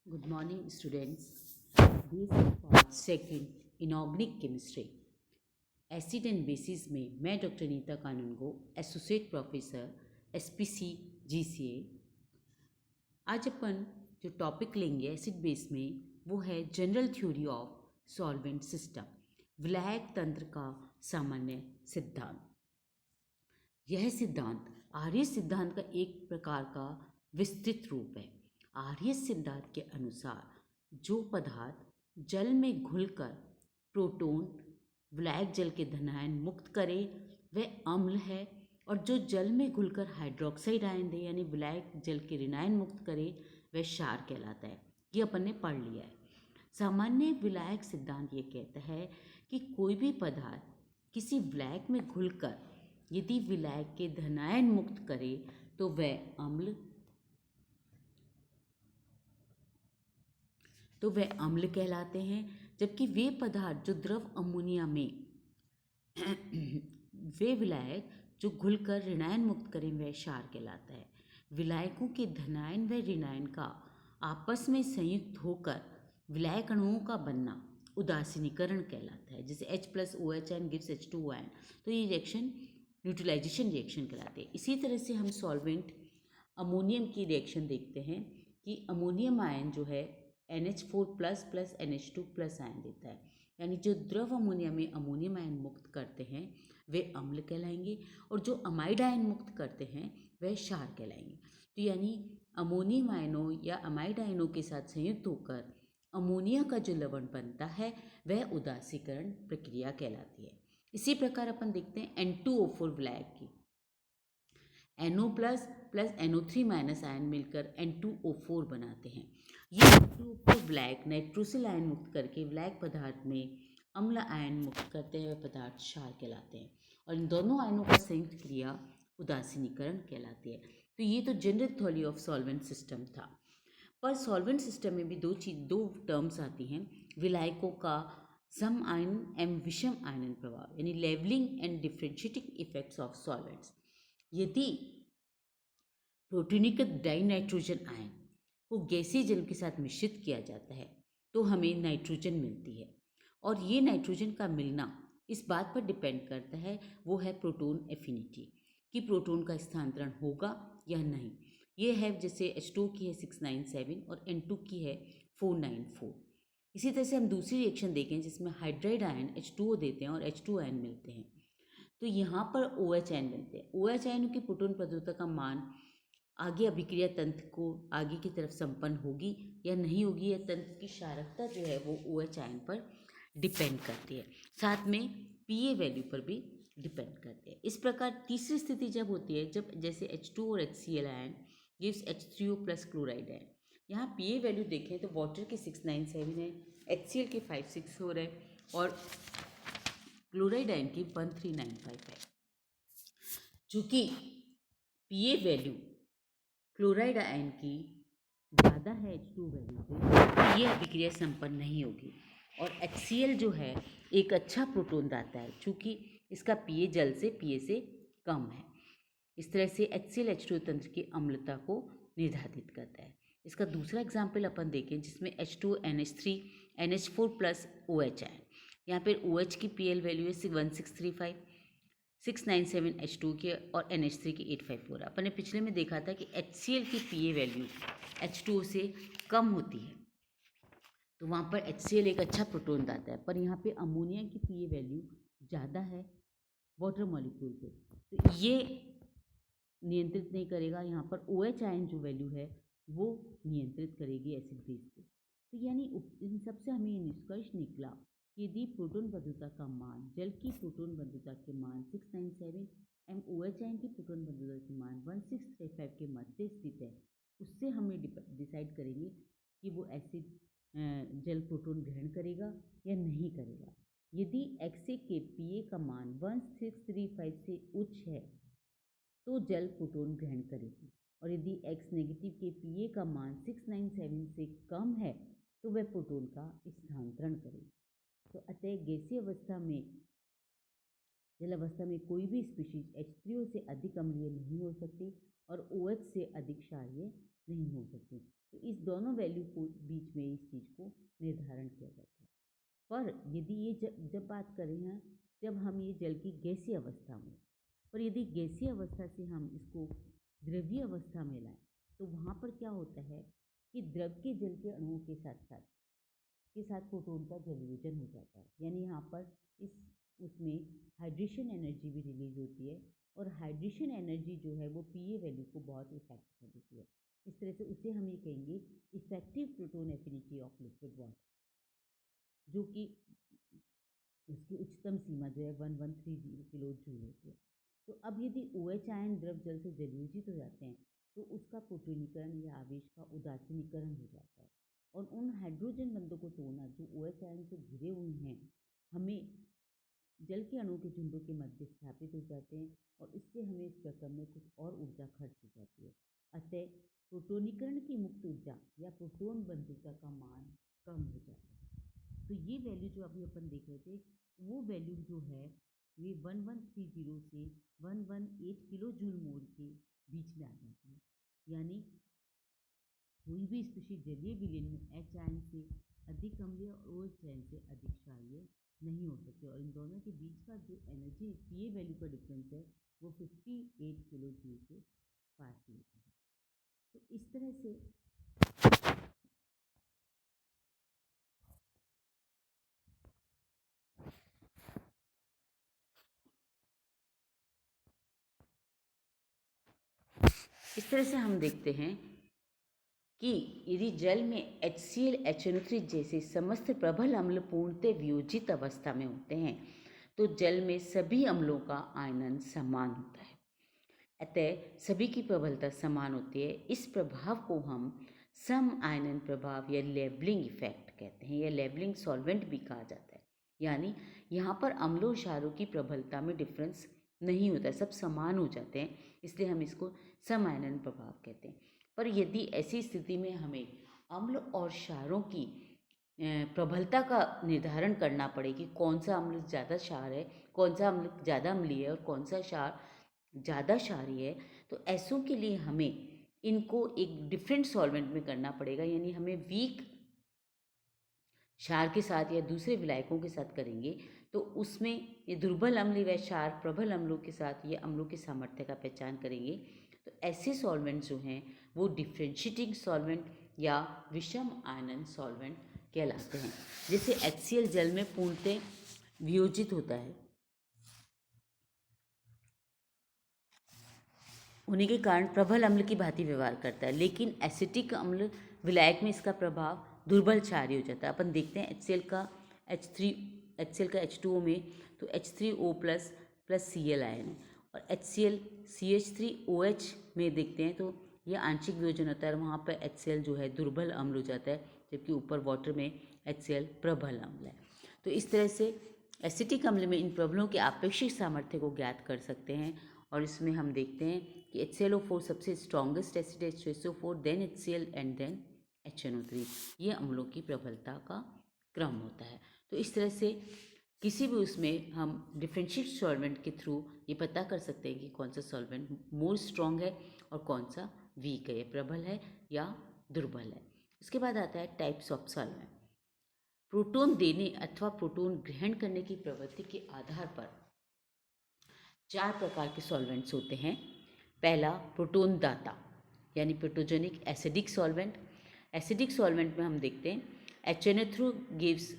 Good morning, students. This is part second inorganic chemistry. Acid and bases में मैं doctor Nita कानूनगो, associate professor SPC GCA। आज अपन जो topic लेंगे acid base में वो है general theory of solvent system, विलायक तंत्र का सामान्य सिद्धांत। यह सिद्धांत आर्य सिद्धांत का एक प्रकार का विस्तृत रूप है। आर्य सिद्धांत के अनुसार जो पदार्थ जल में घुलकर प्रोटॉन विलायक जल के धनायन मुक्त करे वह अम्ल है, और जो जल में घुलकर हाइड्रोक्साइड आयन दे यानी विलायक जल के ऋणायन मुक्त करे वह क्षार कहलाता है। ये अपन ने पढ़ लिया है। सामान्य विलायक सिद्धांत ये कहता है कि कोई भी पदार्थ किसी विलायक में घुलकर यदि विलायक के धनायन मुक्त करे तो वह अम्ल कहलाते हैं, जबकि वे पदार्थ जो द्रव अमोनिया में वे विलायक जो घुलकर ऋणायन मुक्त करें वह क्षार कहलाता है। विलायकों के धनायन व ऋणायन का आपस में संयुक्त होकर विलायक अणुओं का बनना उदासीनीकरण कहलाता है। जैसे H+OH N gives H2O ion, तो ये रिएक्शन न्यूट्रलाइजेशन रिएक्शन कहलाते हैं। इसी तरह से हम सॉल्वेंट अमोनियम की रिएक्शन देखते हैं कि अमोनियम आयन जो है NH4+ NH2+ आयन देता है, यानी जो द्रव अमोनिया में अमोनियम आयन मुक्त करते हैं वे अम्ल कहलाएंगे, और जो अमाइड आयन मुक्त करते हैं वह क्षार कहलाएंगे। तो यानी अमोनियम आयनों या अमाइड आयनों के साथ संयुक्त होकर अमोनिया का जो लवण बनता है वह उदासीकरण प्रक्रिया कहलाती है। इसी प्रकार अपन देखते हैं N2O4 विलायक की। NO+ प्लस NO3- आयन मिलकर N2O4 बनाते हैं। ये N2O4 विलायक नाइट्रोसिल आयन मुक्त करके विलायक पदार्थ में अम्ल आयन मुक्त करते हुए पदार्थ क्षार कहलाते हैं, और इन दोनों आयनों का संयुक्त क्रिया उदासीनीकरण कहलाती है। तो ये तो general theory of solvent system था। पर सॉल्वेंट सिस्टम में भी दो टर्म्स आती हैं, विलायकों का सम आयन एवं विषम आयनन प्रभाव, यानी levelling and differentiating effects of solvents. यदि प्रोटोनिक डाइनाइट्रोजन आयन को गैसीय जल के साथ मिश्रित किया जाता है तो हमें नाइट्रोजन मिलती है, और ये नाइट्रोजन का मिलना इस बात पर डिपेंड करता है, वो है प्रोटॉन एफिनिटी, कि प्रोटॉन का स्थानांतरण होगा या नहीं। ये है जैसे H2 की है 697 और N2 की है 494। इसी तरह से हम दूसरी रिएक्शन देखें जिसमें हाइड्राइड आयन H2O देते हैं और H2 आयन मिलते हैं, तो यहाँ पर OH आयन मिलते हैं। OH आयनों की प्रोटॉन प्रद्रुतता का मान आगे अभिक्रिया तंत्र को आगे की तरफ संपन्न होगी या नहीं होगी, या तंत्र की क्षारकता जो है वो OH आयन पर डिपेंड करती है, साथ में PA वैल्यू पर भी डिपेंड करती है। इस प्रकार तीसरी स्थिति जब होती है जब जैसे H2 और HCl ion gives H3O+ chloride ion. यहाँ PA वैल्यू देखें तो वाटर के 697 है, HCl के 564 है और क्लोराइड आयन की 1395 है। चूँकि PA वैल्यू क्लोराइड आयन की ज़्यादा है H2 वैल्यू से, तो ये अभिक्रिया संपन्न नहीं होगी, और HCl जो है एक अच्छा प्रोटॉन दाता है चूँकि इसका PA जल से PA से कम है। इस तरह से HCl H2 तंत्र की अम्लता को निर्धारित करता है। इसका दूसरा एग्जाम्पल अपन देखें जिसमें H2NH3 NH4+ OH आयन। यहाँ पर OH की PL वैल्यू है 1635, 697 H2 के और NH3 की 854। अपन ने पिछले में देखा था कि HCl की PA वैल्यू H2O से कम होती है, तो वहाँ पर HCl एक अच्छा प्रोटॉन दाता है, पर यहाँ पे अमोनिया की PA वैल्यू ज़्यादा है वाटर मॉलिक्यूल से, तो ये नियंत्रित नहीं करेगा। यहाँ पर OH आयन जो वैल्यू है वो नियंत्रित करेगी एसिड बेस को। तो यानी इन सबसे हमें ये निष्कर्ष निकला कि यदि प्रोटॉन बंधुता का मान जल की प्रोटॉन बंधुता के मान 697 एवं OH आयन की प्रोटॉन बंधुता के मान 1635 के मध्य स्थित है, उससे हमें डिसाइड करेंगे कि वो एसिड जल प्रोटॉन ग्रहण करेगा या नहीं करेगा। यदि XA के PA का मान 1635 से उच्च है तो जल प्रोटॉन ग्रहण करेगी, और यदि X नेगेटिव के PA का मान 697 से कम है तो वह प्रोटॉन का स्थानांतरण करेगी। तो अतः गैसीय अवस्था में जल अवस्था में कोई भी स्पीशीज H3O से अधिक अम्लीय नहीं हो सकती, और OH से अधिक क्षारीय नहीं हो सकती। तो इस दोनों वैल्यू को बीच में इस चीज़ को निर्धारण किया जाता है। पर यदि ये जब बात करें हैं, जब हम ये जल की गैसीय अवस्था में, पर यदि गैसीय अवस्था से हम इसको द्रवीय अवस्था में लाएं, तो वहाँ पर क्या होता है कि द्रव के जल के अणुओं के साथ प्रोटॉन का जलयोजन हो जाता है। यानी यहाँ पर इस उसमें हाइड्रेशन एनर्जी भी रिलीज होती है, और हाइड्रेशन एनर्जी जो है वो पीए वैल्यू को बहुत इफेक्ट कर देती है। इस तरह से उसे हम ये कहेंगे effective proton affinity of liquid water, जो कि उसकी उच्चतम सीमा जो है 1130 किलो जूल होती है। तो अब यदि OH आयन द्रव जल से जलयोजित हो जाते हैं, तो उसका प्रोटोनीकरण या आवेश का उदासीनीकरण हो जाता है, और उन हाइड्रोजन बंधों को तोड़ना जो OH आयन से घिरे हुए हैं, हमें जल के अणुओं के झुंडों के मध्य स्थापित हो जाते हैं, और इससे हमें इस प्रक्रम में कुछ और ऊर्जा खर्च हो जाती है। अतः प्रोटोनीकरण की मुक्त ऊर्जा या प्रोटॉन बंधुता का मान कम हो जाता है। तो ये वैल्यू जो अभी अपन देख रहे थे, वो वैल्यू जो है ये 1130 से 118 किलो जूल मोल के बीच में आ जाती है। यानी कोई भी स्पीशीज जलीय विलयन में H आयन से अधिक अम्लीय और OH आयन से अधिक क्षारीय नहीं हो सकते, और इन दोनों के बीच का जो एनर्जी पीए वैल्यू का डिफरेंस है वो 58 किलो जूल के पास ही होता है। तो इस तरह से हम देखते हैं कि यदि जल में HCl HNO3 जैसे समस्त प्रबल अम्ल पूर्णतः वियोजित अवस्था में होते हैं, तो जल में सभी अम्लों का आयनन समान होता है। अतः सभी की प्रबलता समान होती है। इस प्रभाव को हम सम आयनन प्रभाव या लेबलिंग इफेक्ट कहते हैं, या लेबलिंग सॉल्वेंट भी कहा जाता है। यानी यहाँ पर अम्लों क्षारों की प्रबलता में डिफरेंस नहीं होता, सब समान हो जाते हैं, इसलिए हम इसको सम आयनन प्रभाव कहते हैं। पर यदि ऐसी स्थिति में हमें अम्ल और क्षारों की प्रबलता का निर्धारण करना पड़े कि कौन सा अम्ल ज़्यादा क्षार है, कौन सा अम्ल ज़्यादा अम्लीय है और कौन सा क्षार ज़्यादा क्षारीय है, तो ऐसों के लिए हमें इनको एक डिफरेंट सॉल्वेंट में करना पड़ेगा। यानी हमें वीक क्षार के साथ या दूसरे विलायकों के साथ करेंगे, तो उसमें ये दुर्बल अम्ल व क्षार प्रबल अम्लों के साथ ये अम्लों के सामर्थ्य का पहचान करेंगे। तो ऐसे सॉल्वेंट जो हैं वो डिफ्रेंशिएटिंग सॉल्वेंट या विषम आयनन सॉल्वेंट कहलाते हैं। जैसे HCl जल में पूर्णतः वियोजित होता है होने के कारण प्रबल अम्ल की भांति व्यवहार करता है, लेकिन एसिटिक अम्ल विलायक में इसका प्रभाव दुर्बल क्षारीय हो जाता है। अपन देखते हैं HCl का H2O में तो H3O प्लस Cl आयन है, और HCl CH3OH में देखते हैं तो ये आंशिक वियोजन होता है, और वहाँ पर HCl जो है दुर्बल अम्ल हो जाता है, जबकि ऊपर वाटर में HCl प्रबल अम्ल है। तो इस तरह से एसिटिक अम्ल में इन प्रबलों के आपेक्षिक सामर्थ्य को ज्ञात कर सकते हैं, और इसमें हम देखते हैं कि HClO4 सबसे स्ट्रॉन्गेस्ट एसिड है, H2SO4 then HCl and then HNO3। ये अम्लों की प्रबलता का क्रम होता है। तो इस तरह से किसी भी उसमें हम डिफरेंशिएट सॉल्वेंट के थ्रू ये पता कर सकते हैं कि कौन सा सॉल्वेंट मोर स्ट्रॉन्ग है और कौन सा वीक है, प्रबल है या दुर्बल है। इसके बाद आता है टाइप्स ऑफ सॉल्वेंट। प्रोटॉन देने अथवा प्रोटॉन ग्रहण करने की प्रवृत्ति के आधार पर 4 प्रकार के सॉल्वेंट्स होते हैं। पहला प्रोटॉन दाता यानी protogenic acidic solvent. Acidic solvent में हम देखते हैं HNO3 गिव्स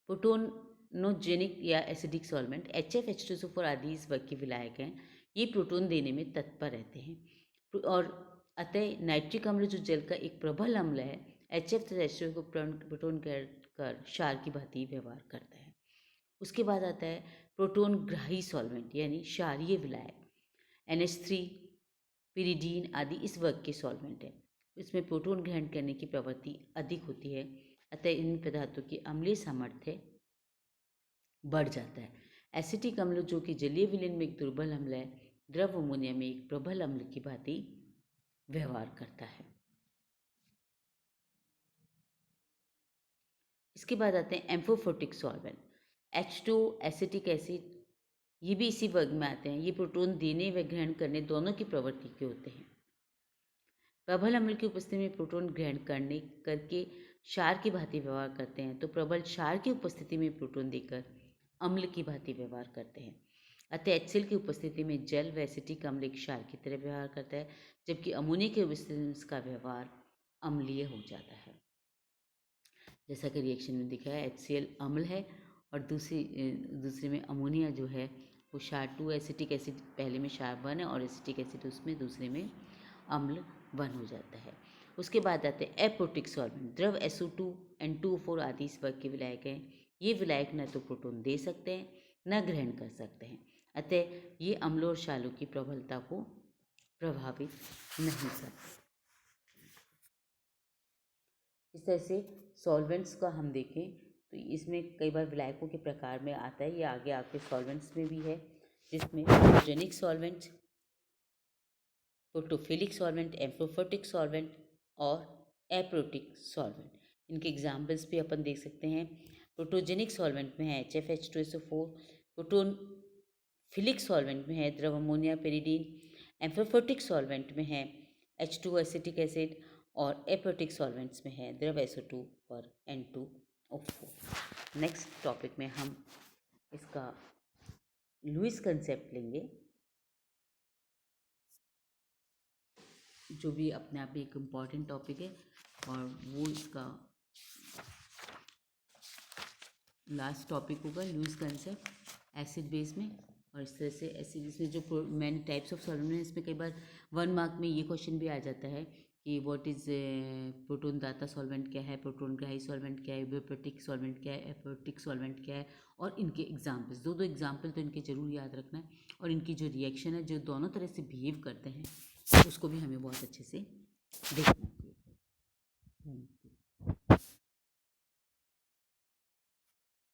प्रोटोनोजेनिक या एसिडिक सॉल्वेंट। HF H2SO4 आदि इस वर्ग के विलायक हैं। ये प्रोटॉन देने में तत्पर रहते हैं, और अतः नाइट्रिक अम्ल जो जल का एक प्रबल अम्ल है, HF तथा H2O को प्रोटॉन कर क्षार की भांति व्यवहार करता है। उसके बाद आता है प्रोटॉन ग्राही सॉल्वेंट यानी क्षारीय विलायक। NH3 पिरिडीन आदि इस वर्ग के सॉल्वेंट हैं। इसमें प्रोटॉन ग्रहण करने की प्रवृत्ति अधिक होती है, अतः इन पदार्थों की अम्लीय सामर्थ्य बढ़ जाता है। एसिटिक अम्ल जो कि जलीय विलयन में एक दुर्बल अम्ल है, द्रव अमोनिया में एक प्रबल अम्ल की भांति व्यवहार करता है। इसके बाद आते हैं एम्फोफोटिक सॉल्वेंट। H2 एसिटिक एसिड ये भी इसी वर्ग में आते हैं। ये प्रोटॉन देने व ग्रहण करने दोनों की प्रवृत्ति के होते हैं। प्रबल अम्ल की उपस्थिति में प्रोटॉन ग्रहण करने करके क्षार की भांति व्यवहार करते हैं, तो प्रबल क्षार की उपस्थिति में प्रोटॉन देकर अम्ल की भांति व्यवहार करते हैं। अतः HCl की उपस्थिति में जल व एसिटिक अम्ल एक क्षार की तरह व्यवहार करता है, जबकि अमोनिया की उपस्थिति में इसका व्यवहार अम्लीय हो जाता है। जैसा कि रिएक्शन में दिखा है, HCl अम्ल है और दूसरे में अमोनिया जो है वो क्षार 2, एसिटिक एसिड पहले में क्षार 1 है और एसिटिक एसिड उसमें दूसरे में अम्ल 1 हो जाता है। उसके बाद आते हैं एप्रोटिक सॉल्वेंट। द्रव SO2, N2O4 आदि इस वर्ग के विलायक हैं। ये विलायक न तो प्रोटॉन दे सकते हैं न ग्रहण कर सकते हैं, अतः ये अम्लों और क्षारों की प्रबलता को प्रभावित नहीं करते। इस तरह से सॉल्वेंट्स का हम देखें तो इसमें कई बार विलायकों के प्रकार में आता है। ये आगे आपके सॉल्वेंट्स में भी है, जिसमें hydrogenic solvent, protophilic solvent, amphiprotic solvent और एप्रोटिक सॉल्वेंट। इनके एग्जाम्पल्स भी अपन देख सकते हैं। प्रोटोजेनिक सॉल्वेंट में है HFH2SO4, प्रोटोफिलिक सॉल्वेंट में है द्रव अमोनिया पेरिडीन, एम्फोफोटिक सॉल्वेंट में है H2 एसिटिक एसिड और एप्रोटिक सॉल्वेंट्स में है द्रव SO2 और N2O4। नेक्स्ट टॉपिक में हम इसका लुईस कंसेप्ट लेंगे, जो भी अपने आप में एक इम्पॉर्टेंट टॉपिक है और वो इसका लास्ट टॉपिक होगा, लुईस कंसेप्ट एसिड बेस में। और इस तरह से एसिड बेस में जो मैंने टाइप्स ऑफ सॉल्वेंट हैं, इसमें कई बार 1 मार्क में ये क्वेश्चन भी आ जाता है कि व्हाट इज़ प्रोटॉन दाता सॉल्वेंट क्या है, प्रोटॉन ग्राही सॉल्वेंट क्या है, एब्योटिक सॉल्वेंट क्या है, एप्योटिक सॉल्वेंट क्या है, और इनके एग्जाम्पल्स, दो एग्जाम्पल तो इनके जरूर याद रखना है। और इनकी जो रिएक्शन है, जो दोनों तरह से बिहेव करते हैं, उसको भी हमें बहुत अच्छे से देखना है।